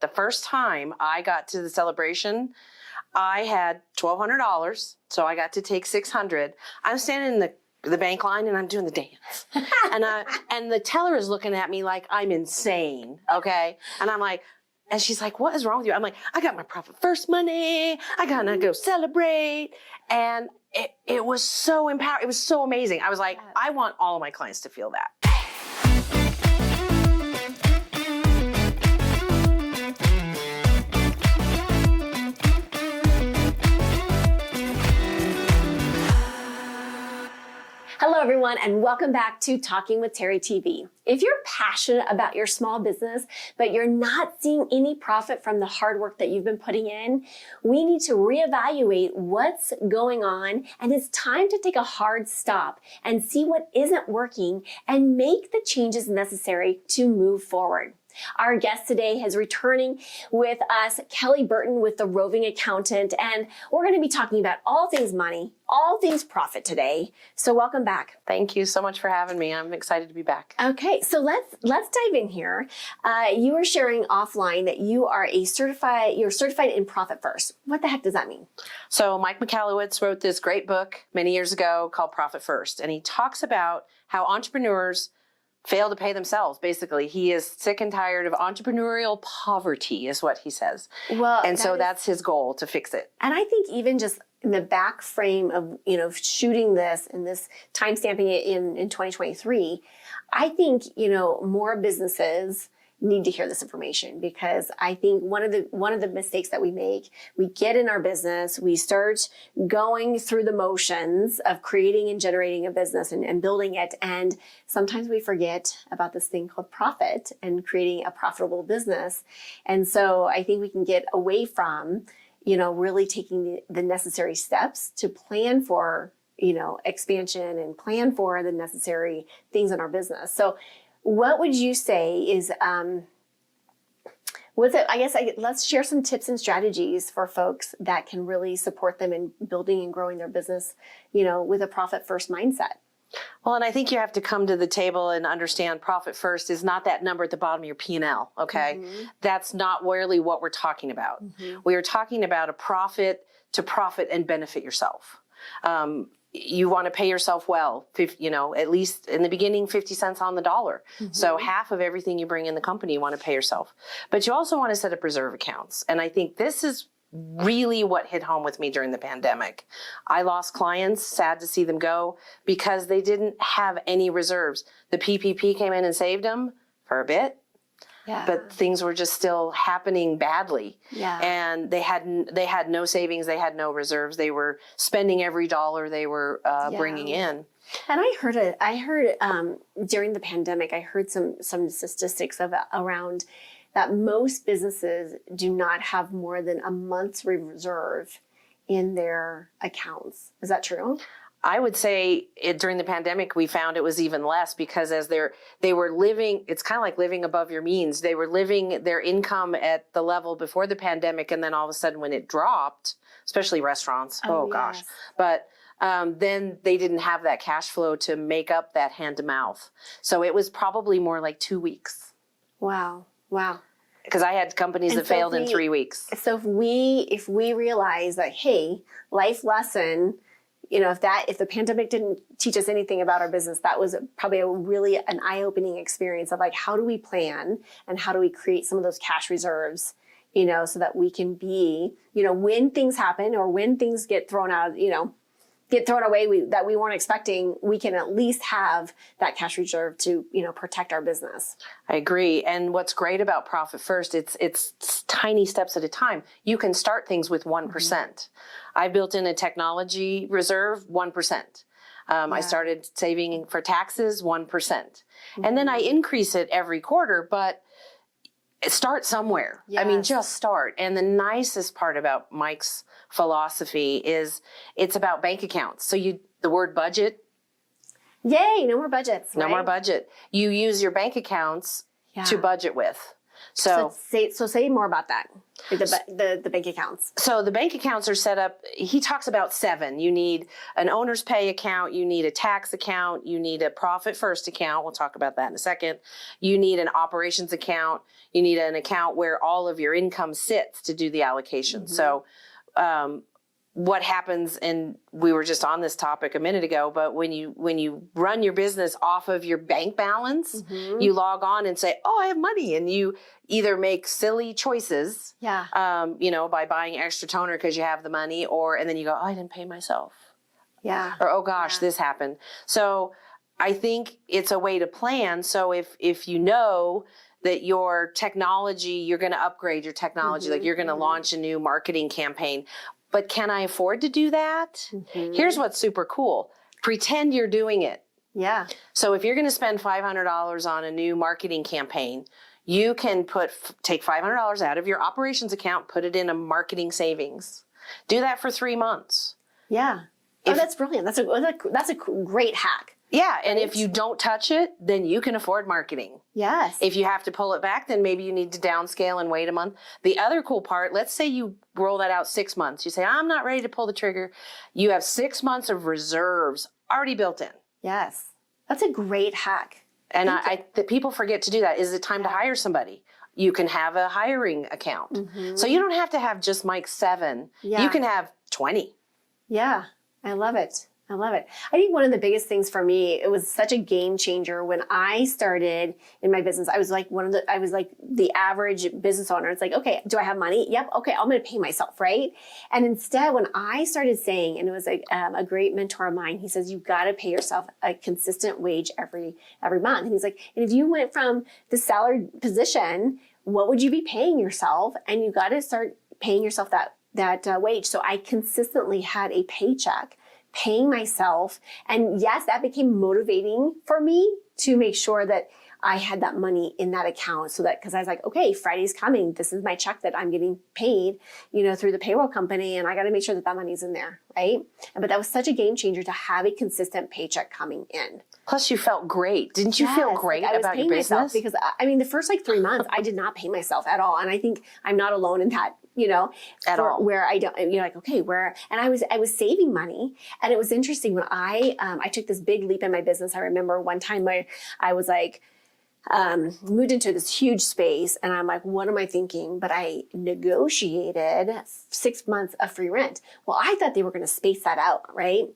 The first time I got to the celebration, I had $1,200, so I got to take $600. I'm standing in the bank line and I'm doing the dance. And the teller is looking at me like I'm insane, okay? And I'm like, and she's like, what is wrong with you? I'm like, I got my Profit First money. I gotta go celebrate. And it was so empowering. It was so amazing. I was like, I want all of my clients to feel that. Hello, everyone, and welcome back to Talking with Teri TV. If you're passionate about your small business, but you're not seeing any profit from the hard work that you've been putting in, we need to reevaluate what's going on, and it's time to take a hard stop and see what isn't working and make the changes necessary to move forward. Our guest today is returning with us, Kelly Burton with The Roving Accountant, and we're going to be talking about all things money, all things profit today. So welcome back. Thank you so much for having me. I'm excited to be back. Okay, so let's dive in here. You were sharing offline that you're certified in Profit First. What the heck does that mean? So Mike Michalowicz wrote this great book many years ago called Profit First, and he talks about how entrepreneurs fail to pay themselves. Basically, he is sick and tired of entrepreneurial poverty, is what he says. Well, and so that's his goal, to fix it. And I think even just in the back frame of, shooting this and this time stamping it in 2023, I think, more businesses need to hear this information, because I think one of the mistakes that we make, we get in our business, we start going through the motions of creating and generating a business and building it, and sometimes we forget about this thing called profit and creating a profitable business. And so I think we can get away from, really taking the necessary steps to plan for, expansion and plan for the necessary things in our business. So what would you say is, let's share some tips and strategies for folks that can really support them in building and growing their business, with a profit first mindset. Well, and I think you have to come to the table and understand profit first is not that number at the bottom of your P&L, okay? Mm-hmm. That's not really what we're talking about. Mm-hmm. We are talking about a profit to profit and benefit yourself. You want to pay yourself well, at least in the beginning, 50 cents on the dollar. Mm-hmm. So half of everything you bring in the company, you want to pay yourself. But you also want to set up reserve accounts. And I think this is really what hit home with me during the pandemic. I lost clients, sad to see them go, because they didn't have any reserves. The PPP came in and saved them for a bit. Yeah. But things were just still happening badly. Yeah. And they had no savings. They had no reserves. They were spending every dollar they were bringing in. And I heard during the pandemic, I heard some statistics around that most businesses do not have more than a month's reserve in their accounts. Is that true? I would say during the pandemic, we found it was even less, because as they were living, it's kind of like living above your means. They were living their income at the level before the pandemic. And then all of a sudden when it dropped, especially restaurants, gosh, but then they didn't have that cash flow to make up that hand to mouth. So it was probably more like 2 weeks. Wow. Because I had companies that failed in 3 weeks. So if we realize that, hey, life lesson, if the pandemic didn't teach us anything about our business, that was probably an eye-opening experience of like, how do we plan and how do we create some of those cash reserves, so that we can be, when things happen or when things get thrown out, get thrown away that we weren't expecting, we can at least have that cash reserve to, protect our business. I agree. And what's great about Profit First, it's tiny steps at a time. You can start things with 1%. Mm-hmm. I built in a technology reserve, 1%. I started saving for taxes, 1%. Mm-hmm. And then I increase it every quarter, but start somewhere. Yes. I mean, just start. And the nicest part about Mike's philosophy is it's about bank accounts. So the word budget. Yay, no more budgets. No more budget. You use your bank accounts to budget with. So say more about that. Like the bank accounts. So the bank accounts are set up, he talks about 7. You need an owner's pay account, you need a tax account, you need a profit first account. We'll talk about that in a second. You need an operations account. You need an account where all of your income sits to do the allocation. So what happens, and we were just on this topic a minute ago, but when you run your business off of your bank balance, you log on and say, oh, I have money. And you either make silly choices, by buying extra toner because you have the money, and then you go, oh, I didn't pay myself. Yeah. Or, oh gosh, this happened. So I think it's a way to plan. So if you know that your technology, you're going to upgrade your technology, like you're going to launch a new marketing campaign, but can I afford to do that? Here's what's super cool. Pretend you're doing it. Yeah. So if you're going to spend $500 on a new marketing campaign, you can take $500 out of your operations account, put it in a marketing savings. Do that for 3 months. Yeah. That's brilliant. That's a great hack. Yeah, and if you don't touch it, then you can afford marketing. Yes. If you have to pull it back, then maybe you need to downscale and wait a month. The other cool part, let's say you roll that out 6 months. You say, I'm not ready to pull the trigger. You have 6 months of reserves already built in. Yes. That's a great hack. And people forget to do that. Is it time to hire somebody? You can have a hiring account. So you don't have to have just Mike's 7. Yeah. You can have 20. Yeah. I love it. I love it. I think one of the biggest things for me, it was such a game changer when I started in my business. I was like the average business owner. It's like, okay, do I have money? Yep. Okay. I'm going to pay myself. Right. And instead, when I started saying, and it was a great mentor of mine, he says, you've got to pay yourself a consistent wage every month. And he's like, and if you went from the salaried position, what would you be paying yourself? And you got to start paying yourself that wage. So I consistently had a paycheck paying myself. And yes, that became motivating for me to make sure that I had that money in that account because I was like, okay, Friday's coming. This is my check that I'm getting paid, through the payroll company. And I got to make sure that money's in there. Right. But that was such a game changer to have a consistent paycheck coming in. Plus you felt great. Didn't you feel great about your business? Because the first 3 months, I did not pay myself at all. And I think I'm not alone in that. At all. Where I don't, and I was saving money. And it was interesting when I took this big leap in my business. I remember one time I was moved into this huge space and I'm like, what am I thinking? But I negotiated 6 months of free rent. Well, I thought they were going to space that out, right?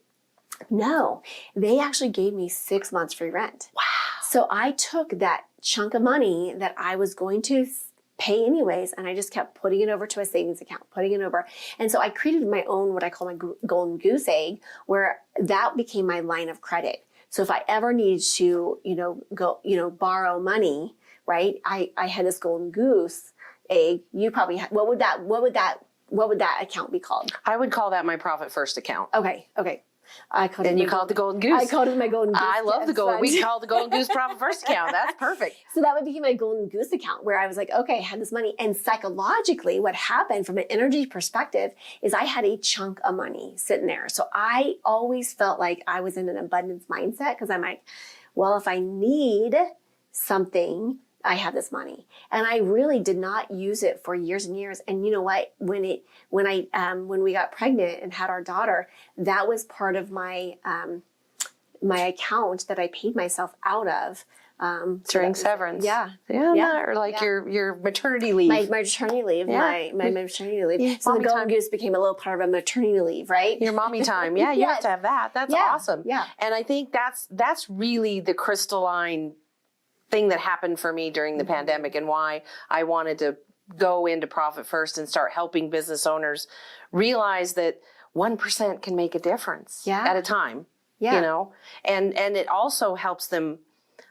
No, they actually gave me 6 months free rent. Wow. So I took that chunk of money that I was going to pay anyways, and I just kept putting it over to a savings account, putting it over. And so I created my own, what I call my golden goose egg, where that became my line of credit. So if I ever needed to, go, borrow money, right? I had this golden goose egg. You probably what would that account be called? I would call that my profit first account. Okay. You call it the golden goose. I called it my golden goose. I love the golden. We call it the golden goose profit first account. That's perfect. So that would be my golden goose account where I was like, okay, I had this money. And psychologically, what happened from an energy perspective is I had a chunk of money sitting there. So I always felt like I was in an abundance mindset because I'm like, well, if I need something, I have this money. And I really did not use it for years and years. And you know what? When we got pregnant and had our daughter, that was part of my my account that I paid myself out of. During severance. Yeah. Or your maternity leave. My maternity leave. My maternity leave. So the golden goose became a little part of a maternity leave, right? Your mommy time. Yeah, you have to have that. That's awesome. Yeah. And I think that's really the crystalline thing that happened for me during the pandemic and why I wanted to go into profit first and start helping business owners realize that 1% can make a difference at a time. Yeah. And it also helps them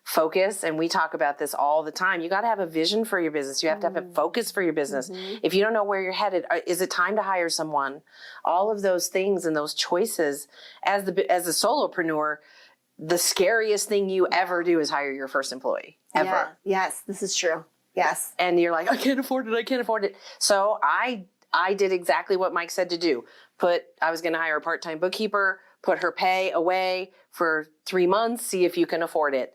focus. And we talk about this all the time. You got to have a vision for your business. You have to have a focus for your business. If you don't know where you're headed, is it time to hire someone? All of those things and those choices as a solopreneur, the scariest thing you ever do is hire your first employee ever. Yeah. Yes, this is true. Yes. And you're like, I can't afford it. So I did exactly what Mike said to do. I was going to hire a part-time bookkeeper, put her pay away for 3 months, see if you can afford it.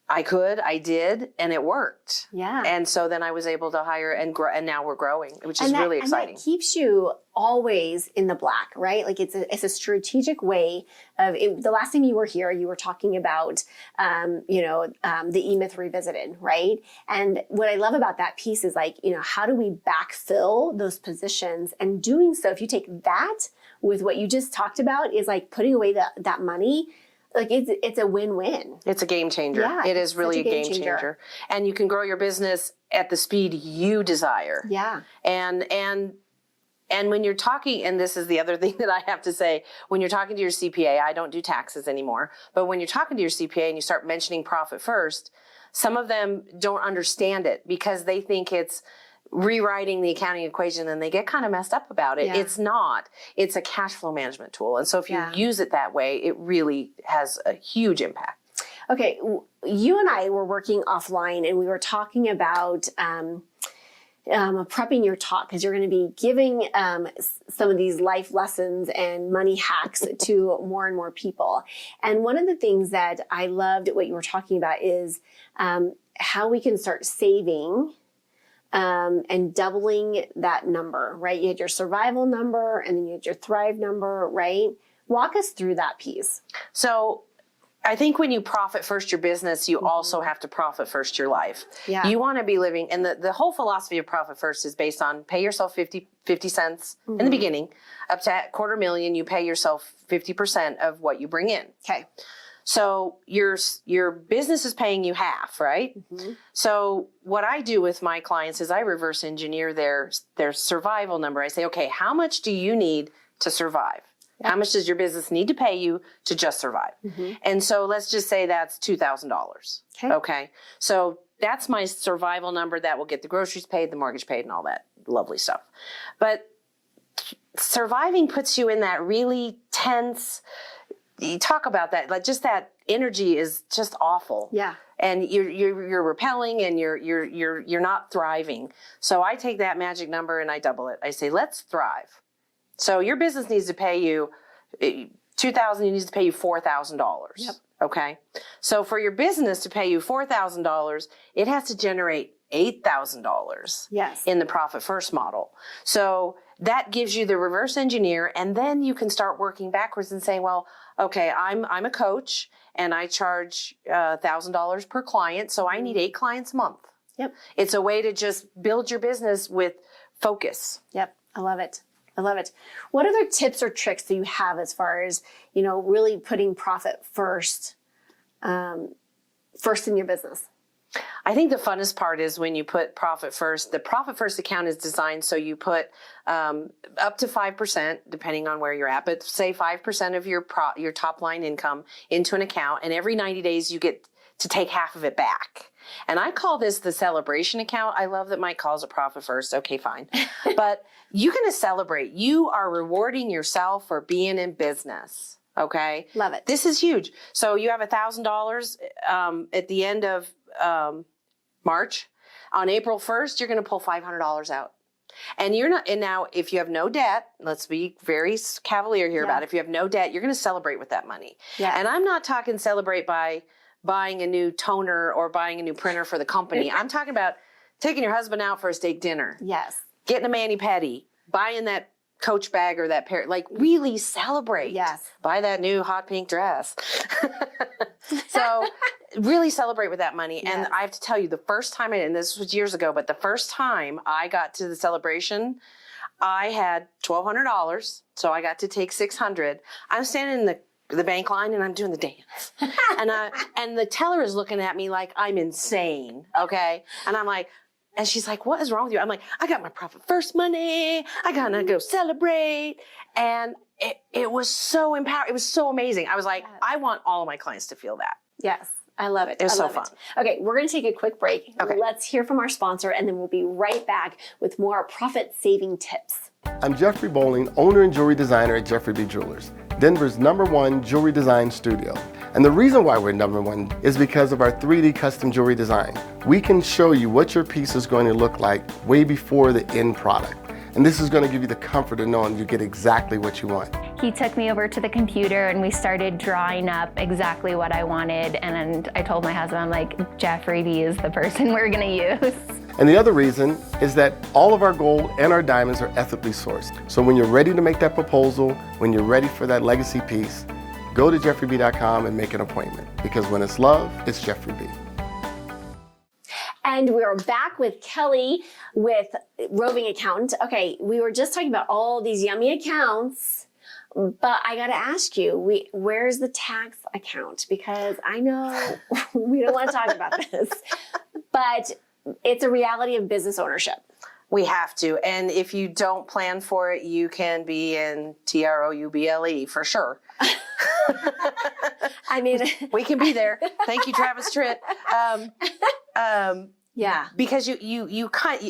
I did, and it worked. Yeah. And so then I was able to hire and grow, and now we're growing, which is really exciting. And that keeps you always in the black, right? Like it's a strategic way of the last time you were here, you were talking about, the E-Myth Revisited, right? And what I love about that piece is like, how do we backfill those positions? And doing so, if you take that with what you just talked about, is like putting away that money. Like it's a win-win. It's a game changer. Yeah, it is really a game changer. And you can grow your business at the speed you desire. Yeah. And when you're talking, and this is the other thing that I have to say, when you're talking to your CPA, I don't do taxes anymore, but when you're talking to your CPA and you start mentioning profit first, some of them don't understand it because they think it's rewriting the accounting equation and they get kind of messed up about it. Yeah. It's not. It's a cash flow management tool. And so if you use it that way, it really has a huge impact. Okay. You and I were working offline and we were talking about prepping your talk because you're going to be giving some of these life lessons and money hacks to more and more people. And one of the things that I loved what you were talking about is how we can start saving and doubling that number, right? You had your survival number and then you had your thrive number, right? Walk us through that piece. So I think when you profit first your business, you also have to profit first your life. Yeah. You want to be living, and the whole philosophy of profit first is based on pay yourself 50 cents in the beginning, up to $250,000, you pay yourself 50% of what you bring in. Okay. So your business is paying you half, right? Mm-hmm. So what I do with my clients is I reverse engineer their survival number. I say, okay, how much do you need to survive? Yep. How much does your business need to pay you to just survive? Mm-hmm. And so let's just say that's $2,000. Okay. So that's my survival number that will get the groceries paid, the mortgage paid, and all that lovely stuff. But surviving puts you in that really tense, you talk about that, like just that energy is just awful. Yeah. And you're repelling and you're not thriving. So I take that magic number and I double it. I say, let's thrive. So your business needs to pay you $2,000, it needs to pay you $4,000. Yep. Okay. So for your business to pay you $4,000, it has to generate $8,000 in the profit first model. So that gives you the reverse engineer, and then you can start working backwards and saying, well, okay, I'm a coach and I charge $1,000 per client, so I need 8 clients a month. Yep. It's a way to just build your business with focus. Yep. I love it. I love it. What other tips or tricks do you have as far as, really putting profit first in your business? I think the funnest part is when you put profit first. The profit first account is designed so you put up to 5%, depending on where you're at, but say 5% of your top line income into an account, and every 90 days you get to take half of it back. And I call this the celebration account. I love that Mike calls it profit first. Okay, fine. But you're going to celebrate. You are rewarding yourself for being in business. Okay. Love it. This is huge. So you have $1,000 at the end of March. On April 1st, you're going to pull $500 out. And you're not, and now if you have no debt, let's be very cavalier here about it. If you have no debt, you're going to celebrate with that money. Yeah. And I'm not talking celebrate by buying a new toner or buying a new printer for the company. I'm talking about taking your husband out for a steak dinner. Yes. Getting a mani-pedi, buying that Coach bag or that pair, like really celebrate. Yes. Buy that new hot pink dress. So really celebrate with that money. Yes. And I have to tell you, the first time, and this was years ago, but the first time I got to the celebration, I had $1,200. So I got to take $600. I'm standing in the bank line and I'm doing the dance. And the teller is looking at me like I'm insane. Okay. And I'm like, and she's like, what is wrong with you? I'm like, I got my profit first money. I gotta go celebrate. And it was so empowering. It was so amazing. I was like, I want all of my clients to feel that. Yes. I love it. It was so fun. Okay, we're going to take a quick break. Okay. Let's hear from our sponsor, and then we'll be right back with more profit-saving tips. I'm Jeffrey Bowling, owner and jewelry designer at Jeffrey B. Jewelers, Denver's #1 jewelry design studio. And the reason why we're #1 is because of our 3D custom jewelry design. We can show you what your piece is going to look like way before the end product. And this is going to give you the comfort of knowing you get exactly what you want. he took me over to the computer and we started drawing up exactly what I wanted. And I told my husband, I'm like, Jeffrey B is the person we're gonna use. And the other reason is that all of our gold and our diamonds are ethically sourced. So when you're ready to make that proposal, when you're ready for that legacy piece, go to jeffreyb.com and make an appointment. Because when it's love, it's Jeffrey B. And we're back with Kelly with Roving Accountant. Okay, we were just talking about all these yummy accounts, but I got to ask you, where's the tax account? Because I know we don't want to talk about this, but it's a reality of business ownership. We have to. And if you don't plan for it, you can be in TROUBLE for sure. I mean, we can be there. Thank you, Travis Tritt. Yeah. Because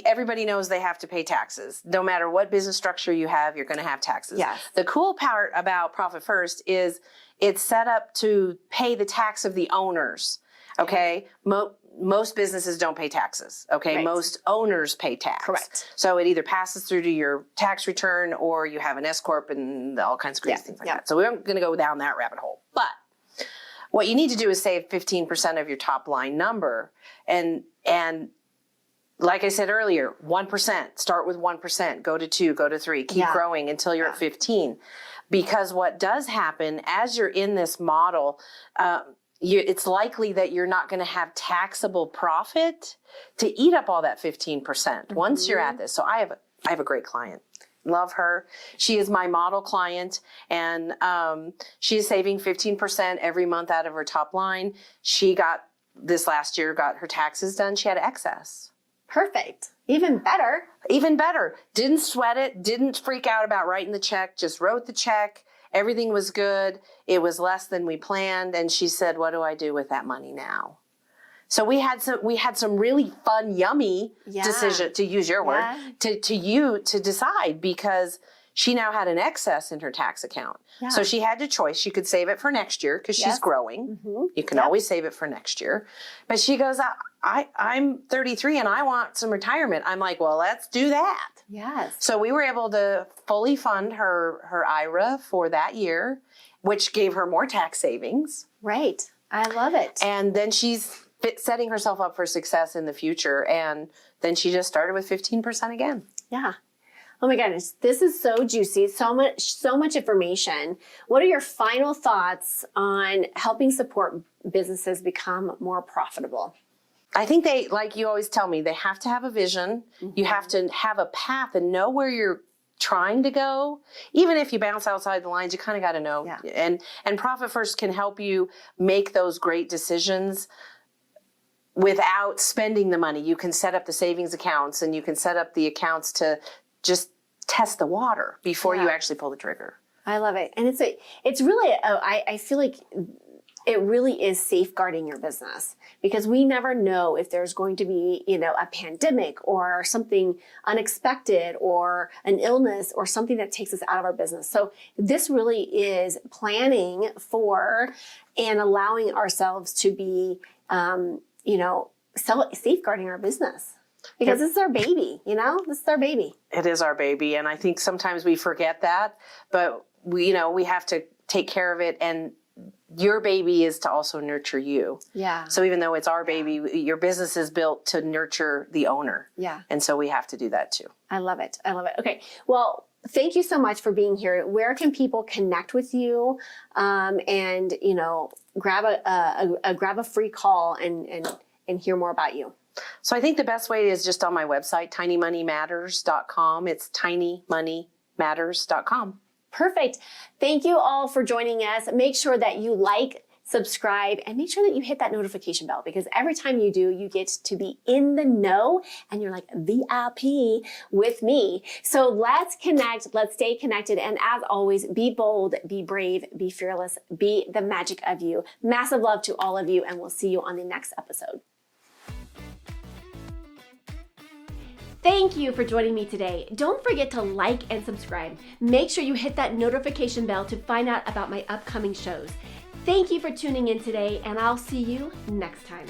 everybody knows they have to pay taxes. No matter what business structure you have, you're going to have taxes. Yes. The cool part about Profit First is it's set up to pay the tax of the owners. Okay. Most businesses don't pay taxes. Okay. Right. Most owners pay tax. Correct. So it either passes through to your tax return or you have an S corp and all kinds of crazy things like that. So we aren't going to go down that rabbit hole. But what you need to do is save 15% of your top line number. And like I said earlier, 1%, start with 1%, go to 2, go to 3, keep growing until you're at 15. Because what does happen as you're in this model, it's likely that you're not going to have taxable profit to eat up all that 15% once you're at this. So I have a great client. Love her. She is my model client, and she is saving 15% every month out of her top line. She got this last year, got her taxes done. She had excess. Perfect. Even better. Even better. Didn't sweat it. Didn't freak out about writing the check. Just wrote the check. Everything was good. It was less than we planned. And she said, what do I do with that money now? So we had some really fun, yummy decision, to use your word, to decide, because she now had an excess in her tax account. Yeah. So she had a choice. She could save it for next year because she's growing. Mm-hmm. You can always save it for next year. But she goes, I'm 33 and I want some retirement. I'm like, well, let's do that. Yes. So we were able to fully fund her IRA for that year, which gave her more tax savings. Right. I love it. And then she's setting herself up for success in the future. And then she just started with 15% again. Yeah. Oh my goodness, this is so juicy, so much information. What are your final thoughts on helping support businesses become more profitable? I think they, like you always tell me, they have to have a vision. Mm-hmm. You have to have a path and know where you're trying to go. Even if you bounce outside the lines, you kind of got to know. Yeah. And Profit First can help you make those great decisions without spending the money. You can set up the savings accounts and you can set up the accounts to just test the water before you actually pull the trigger. I love it. And it's really, I feel like it really is safeguarding your business, because we never know if there's going to be, a pandemic or something unexpected or an illness or something that takes us out of our business. So this really is planning for and allowing ourselves to be, safeguarding our business. Because this is our baby, this is our baby. It is our baby. And I think sometimes we forget that, but we have to take care of it. And your baby is to also nurture you. Yeah. So even though it's our baby, your business is built to nurture the owner. Yeah. And so we have to do that too. I love it. Okay. Well, thank you so much for being here. Where can people connect with you, and grab a free call and hear more about you? So I think the best way is just on my website, tinymoneymatters.com. It's tinymoneymatters.com. Perfect. Thank you all for joining us. Make sure that you like, subscribe, and make sure that you hit that notification bell, because every time you do, you get to be in the know and you're like VIP with me. So let's connect, let's stay connected. And as always, be bold, be brave, be fearless, be the magic of you. Massive love to all of you, and we'll see you on the next episode. Thank you for joining me today. Don't forget to like and subscribe. Make sure you hit that notification bell to find out about my upcoming shows. Thank you for tuning in today, and I'll see you next time.